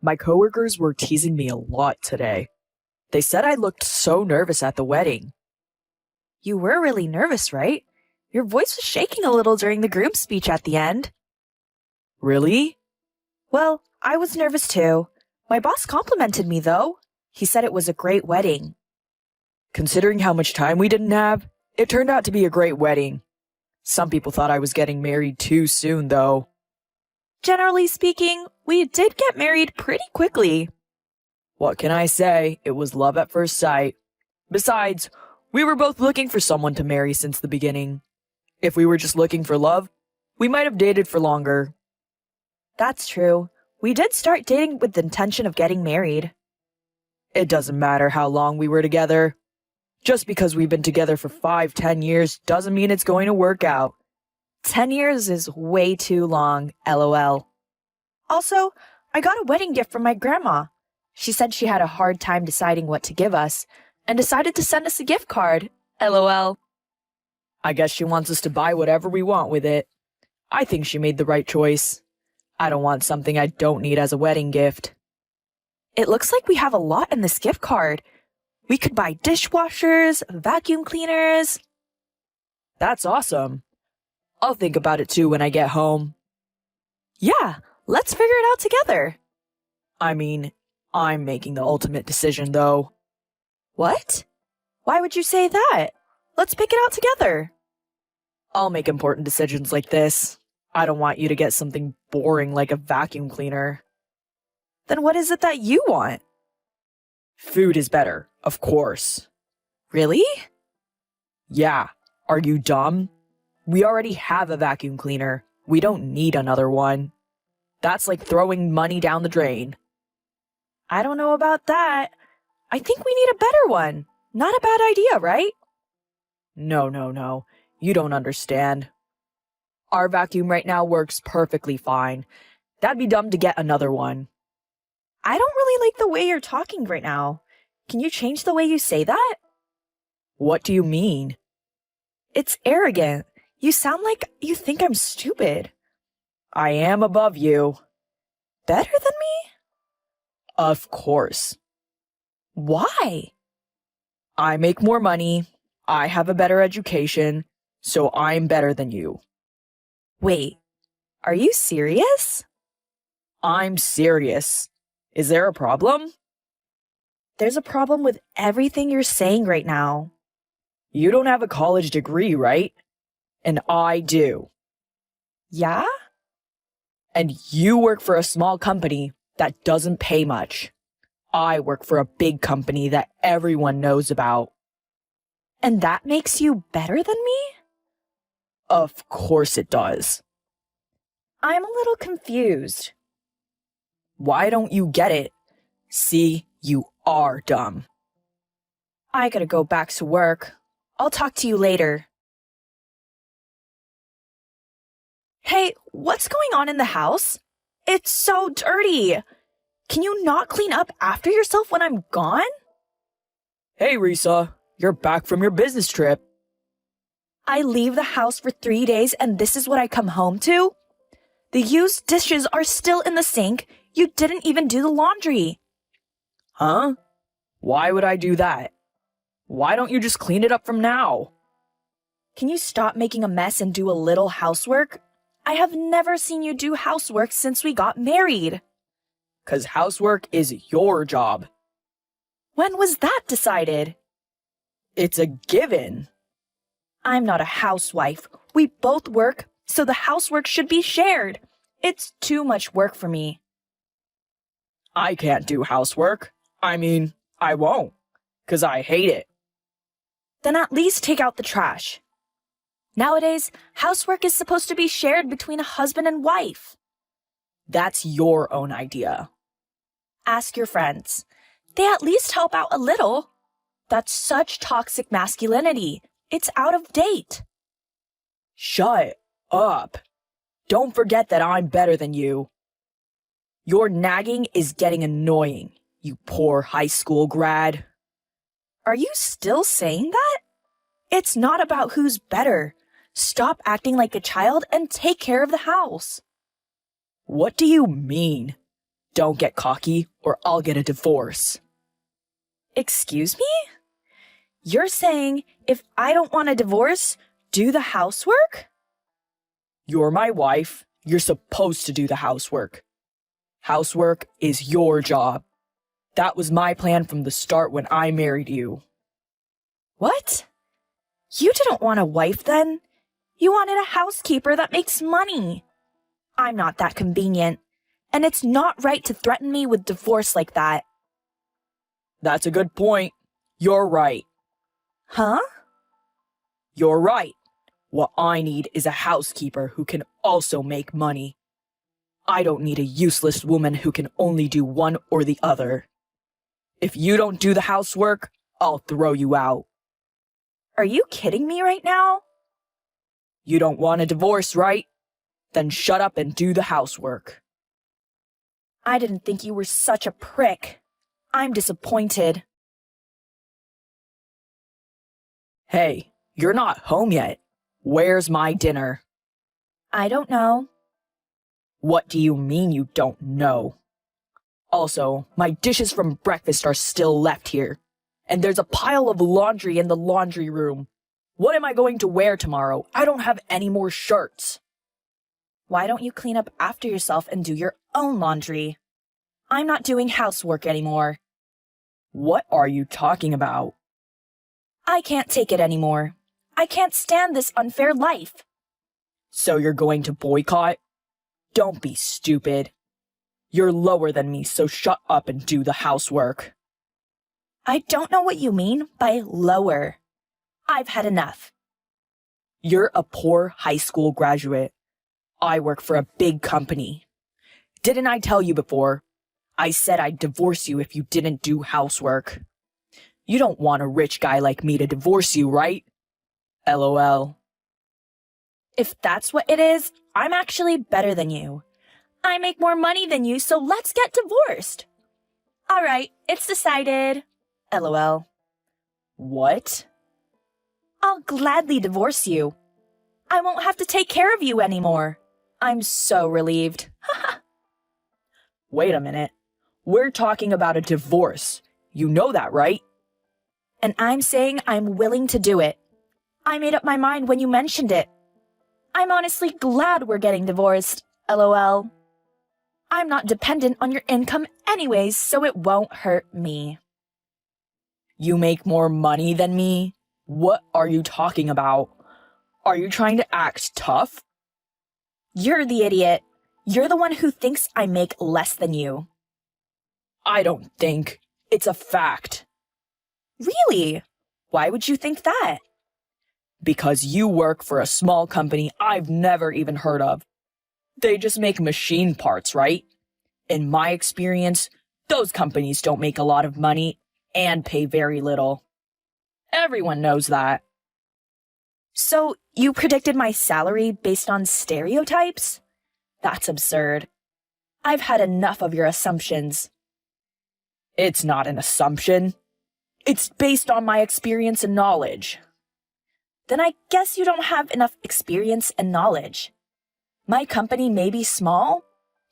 My coworkers were teasing me a lot today. They said I looked so nervous at the wedding. You were really nervous, right? Your voice was shaking a little during the groom speech at the end. Really? Well, I was nervous too. My boss complimented me, though. He said it was a great wedding. Considering how much time we didn't have, it turned out to be a great wedding. Some people thought I was getting married too soon, though. Generally speaking, we did get married pretty quickly. What can I say? It was love at first sight. Besides, we were both looking for someone to marry since the beginning. If we were just looking for love, we might have dated for longer. That's true. We did start dating with the intention of getting married. It doesn't matter how long we were together. Just because we've been together for 5-10 years doesn't mean it's going to work out. 10 years is way too long, LOL. Also, I got a wedding gift from my grandma. She said she had a hard time deciding what to give us, and decided to send us a gift card, LOL. I guess she wants us to buy whatever we want with it. I think she made the right choice. I don't want something I don't need as a wedding gift. It looks like we have a lot in this gift card. We could buy dishwashers, vacuum cleaners. That's awesome. I'll think about it too when I get home. Yeah, let's figure it out together. I mean, I'm making the ultimate decision though. What? Why would you say that? Let's pick it out together. I'll make important decisions like this. I don't want you to get something boring like a vacuum cleaner. Then what is it that you want? Food is better, of course. Really? Yeah. Are you dumb? We already have a vacuum cleaner. We don't need another one. That's like throwing money down the drain. I don't know about that. I think we need a better one. Not a bad idea, right? No. You don't understand. Our vacuum right now works perfectly fine. That'd be dumb to get another one. I don't really like the way you're talking right now. Can you change the way you say that? What do you mean? It's arrogant. You sound like you think I'm stupid. I am above you. Better than me? Of course. Why? I make more money. I have a better education. So I'm better than you. Wait, are you serious? I'm serious. Is there a problem? There's a problem with everything you're saying right now. You don't have a college degree, right? And I do. Yeah? And you work for a small company that doesn't pay much. I work for a big company that everyone knows about. And that makes you better than me? Of course it does. I'm a little confused. Why don't you get it? See, you are dumb. I gotta go back to work. I'll talk to you later. Hey, what's going on in the house? It's so dirty. Can you not clean up after yourself when I'm gone? Hey, Risa, you're back from your business trip. I leave the house for 3 days and this is what I come home to? The used dishes are still in the sink. You didn't even do the laundry. Huh? Why would I do that? Why don't you just clean it up from now? Can you stop making a mess and do a little housework? I have never seen you do housework since we got married. 'Cause housework is your job. When was that decided? It's a given. I'm not a housewife. We both work, so the housework should be shared. It's too much work for me. I can't do housework. I mean, I won't. 'Cause I hate it. Then at least take out the trash. Nowadays, housework is supposed to be shared between a husband and wife. That's your own idea. Ask your friends. They at least help out a little. That's such toxic masculinity. It's out of date. Shut up. Don't forget that I'm better than you. Your nagging is getting annoying, you poor high school grad. Are you still saying that? It's not about who's better. Stop acting like a child and take care of the house. What do you mean? Don't get cocky or I'll get a divorce. Excuse me? You're saying if I don't want a divorce, do the housework? You're my wife. You're supposed to do the housework. Housework is your job. That was my plan from the start when I married you. What? You didn't want a wife then? You wanted a housekeeper that makes money. I'm not that convenient, and it's not right to threaten me with divorce like that. That's a good point. You're right. Huh? You're right. What I need is a housekeeper who can also make money. I don't need a useless woman who can only do one or the other. If you don't do the housework, I'll throw you out. Are you kidding me right now? You don't want a divorce, right? Then shut up and do the housework. I didn't think you were such a prick. I'm disappointed. Hey, you're not home yet. Where's my dinner? I don't know. What do you mean you don't know? Also, my dishes from breakfast are still left here. And there's a pile of laundry in the laundry room. What am I going to wear tomorrow? I don't have any more shirts. Why don't you clean up after yourself and do your own laundry? I'm not doing housework anymore. What are you talking about? I can't take it anymore. I can't stand this unfair life. So you're going to boycott? Don't be stupid. You're lower than me, so shut up and do the housework. I don't know what you mean by lower. I've had enough. You're a poor high school graduate. I work for a big company. Didn't I tell you before? I said I'd divorce you if you didn't do housework. You don't want a rich guy like me to divorce you, right? LOL. If that's what it is, I'm actually better than you. I make more money than you, so let's get divorced. All right, it's decided. LOL. What? I'll gladly divorce you. I won't have to take care of you anymore. I'm so relieved. Wait a minute. We're talking about a divorce. You know that, right? And I'm saying I'm willing to do it. I made up my mind when you mentioned it. I'm honestly glad we're getting divorced. LOL. I'm not dependent on your income anyways, so it won't hurt me. You make more money than me? What are you talking about? Are you trying to act tough? You're the idiot. You're the one who thinks I make less than you. I don't think. It's a fact. Really? Why would you think that? Because you work for a small company I've never even heard of. They just make machine parts, right? In my experience, those companies don't make a lot of money and pay very little. Everyone knows that. So you predicted my salary based on stereotypes? That's absurd. I've had enough of your assumptions. It's not an assumption. It's based on my experience and knowledge. Then I guess you don't have enough experience and knowledge. My company may be small,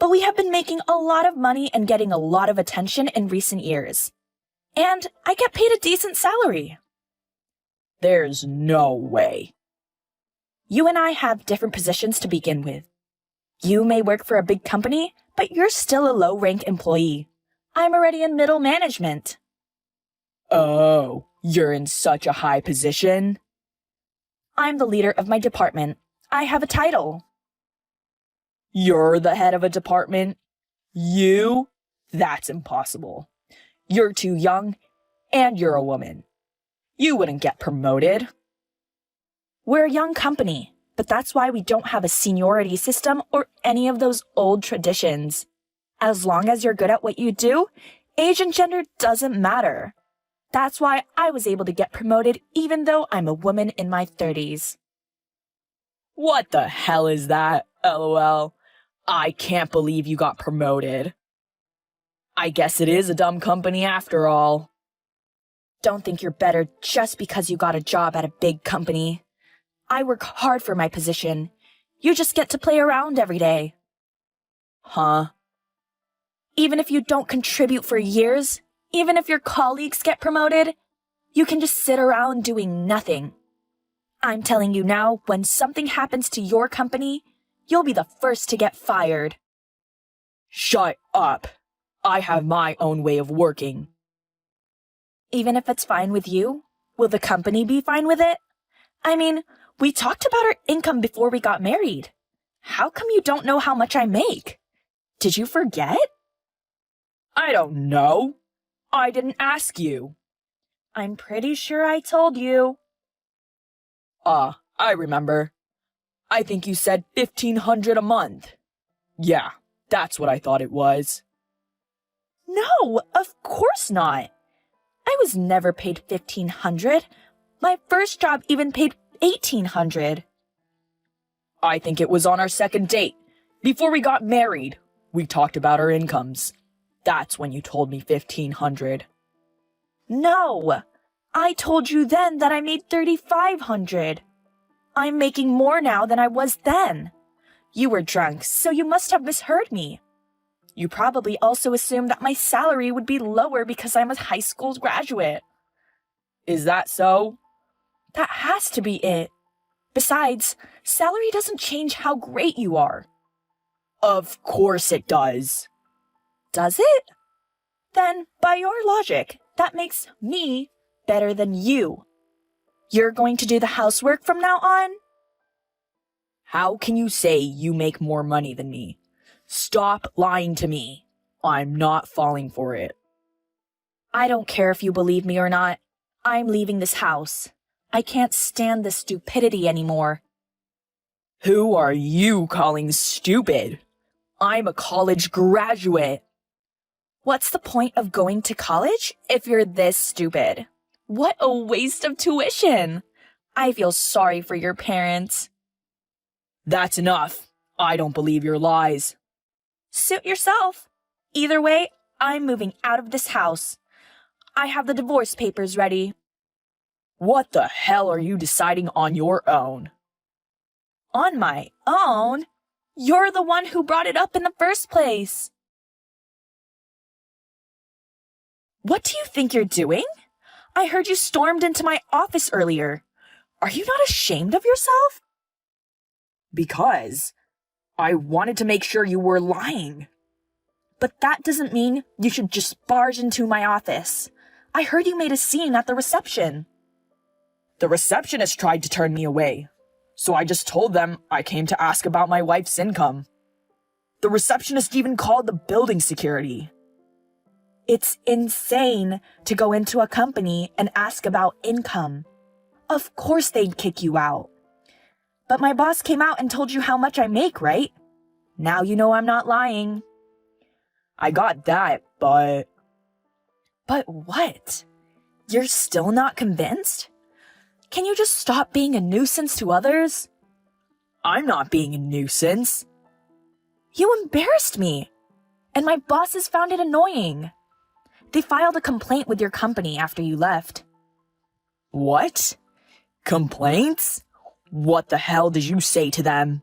but we have been making a lot of money and getting a lot of attention in recent years. And I get paid a decent salary. There's no way. You and I have different positions to begin with. You may work for a big company, but you're still a low-rank employee. I'm already in middle management. Oh, you're in such a high position? I'm the leader of my department. I have a title. You're the head of a department? You? That's impossible. You're too young, and you're a woman. You wouldn't get promoted. We're a young company, but that's why we don't have a seniority system or any of those old traditions. As long as you're good at what you do, age and gender doesn't matter. That's why I was able to get promoted even though I'm a woman in my 30s. What the hell is that? LOL. I can't believe you got promoted. I guess it is a dumb company after all. Don't think you're better just because you got a job at a big company. I work hard for my position. You just get to play around every day. Huh? Even if you don't contribute for years, even if your colleagues get promoted, you can just sit around doing nothing. I'm telling you now, when something happens to your company, you'll be the first to get fired. Shut up. I have my own way of working. Even if it's fine with you, will the company be fine with it? I mean, we talked about our income before we got married. How come you don't know how much I make? Did you forget? I don't know. I didn't ask you. I'm pretty sure I told you. I remember. I think you said $1,500 a month. Yeah, that's what I thought it was. No, of course not. I was never paid $1,500. My first job even paid $1,800. I think it was on our second date. Before we got married, we talked about our incomes. That's when you told me $1,500. No, I told you then that I made $3,500. I'm making more now than I was then. You were drunk, so you must have misheard me. You probably also assumed that my salary would be lower because I'm a high school graduate. Is that so? That has to be it. Besides, salary doesn't change how great you are. Of course it does. Does it? Then, by your logic, that makes me better than you. You're going to do the housework from now on? How can you say you make more money than me? Stop lying to me. I'm not falling for it. I don't care if you believe me or not. I'm leaving this house. I can't stand this stupidity anymore. Who are you calling stupid? I'm a college graduate. What's the point of going to college if you're this stupid? What a waste of tuition! I feel sorry for your parents. That's enough. I don't believe your lies. Suit yourself. Either way, I'm moving out of this house. I have the divorce papers ready. What the hell are you deciding on your own? On my own? You're the one who brought it up in the first place. What do you think you're doing? I heard you stormed into my office earlier. Are you not ashamed of yourself? Because I wanted to make sure you were lying. But that doesn't mean you should just barge into my office. I heard you made a scene at the reception. The receptionist tried to turn me away, so I just told them I came to ask about my wife's income. The receptionist even called the building security. It's insane to go into a company and ask about income. Of course they'd kick you out. But my boss came out and told you how much I make, right? Now you know I'm not lying. I got that, but... But what? You're still not convinced? Can you just stop being a nuisance to others? I'm not being a nuisance. You embarrassed me. And my bosses found it annoying. They filed a complaint with your company after you left. What? Complaints? What the hell did you say to them?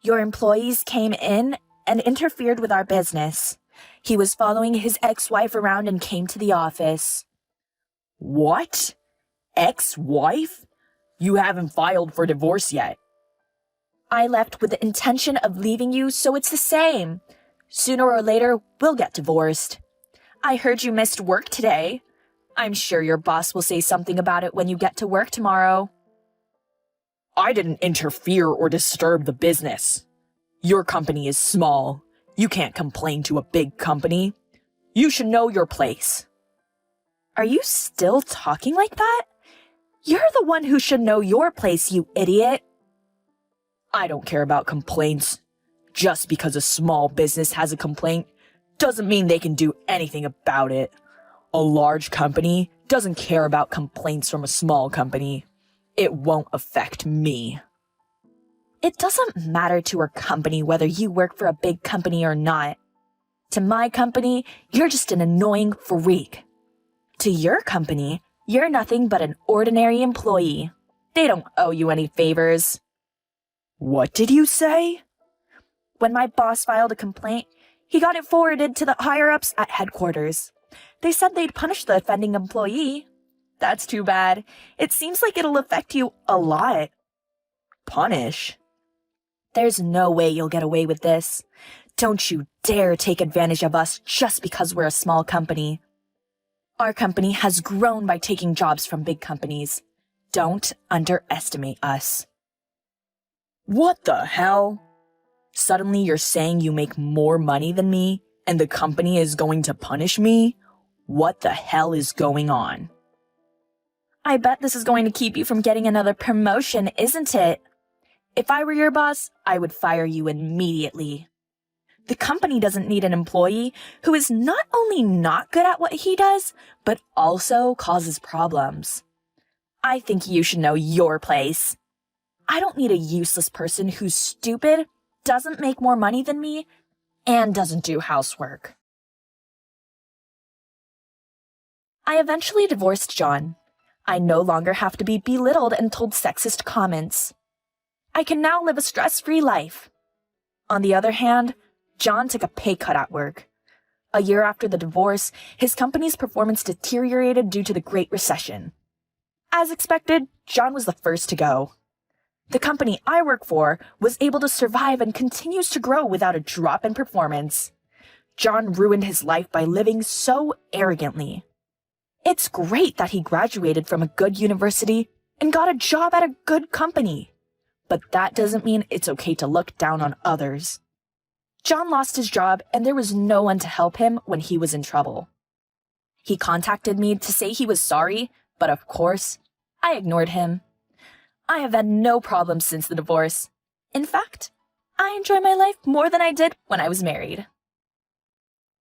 Your employees came in and interfered with our business. He was following his ex-wife around and came to the office. What? Ex-wife? You haven't filed for divorce yet. I left with the intention of leaving you, so it's the same. Sooner or later, we'll get divorced. I heard you missed work today. I'm sure your boss will say something about it when you get to work tomorrow. I didn't interfere or disturb the business. Your company is small. You can't complain to a big company. You should know your place. Are you still talking like that? You're the one who should know your place, you idiot. I don't care about complaints. Just because a small business has a complaint doesn't mean they can do anything about it. A large company doesn't care about complaints from a small company. It won't affect me. It doesn't matter to our company whether you work for a big company or not. To my company, you're just an annoying freak. To your company, you're nothing but an ordinary employee. They don't owe you any favors. What did you say? When my boss filed a complaint, He got it forwarded to the higher-ups at headquarters. They said they'd punish the offending employee. That's too bad. It seems like it'll affect you a lot. Punish? There's no way you'll get away with this. Don't you dare take advantage of us just because we're a small company. Our company has grown by taking jobs from big companies. Don't underestimate us. What the hell? Suddenly you're saying you make more money than me, and the company is going to punish me? What the hell is going on? I bet this is going to keep you from getting another promotion, isn't it? If I were your boss, I would fire you immediately. The company doesn't need an employee who is not only not good at what he does, but also causes problems. I think you should know your place. I don't need a useless person who's stupid, doesn't make more money than me, and doesn't do housework. I eventually divorced John. I no longer have to be belittled and told sexist comments. I can now live a stress-free life. On the other hand, John took a pay cut at work. A year after the divorce, his company's performance deteriorated due to the Great Recession. As expected, John was the first to go. The company I work for was able to survive and continues to grow without a drop in performance. John ruined his life by living so arrogantly. It's great that he graduated from a good university and got a job at a good company. But that doesn't mean it's okay to look down on others. John lost his job and there was no one to help him when he was in trouble. He contacted me to say he was sorry, but of course, I ignored him. I have had no problems since the divorce. In fact, I enjoy my life more than I did when I was married.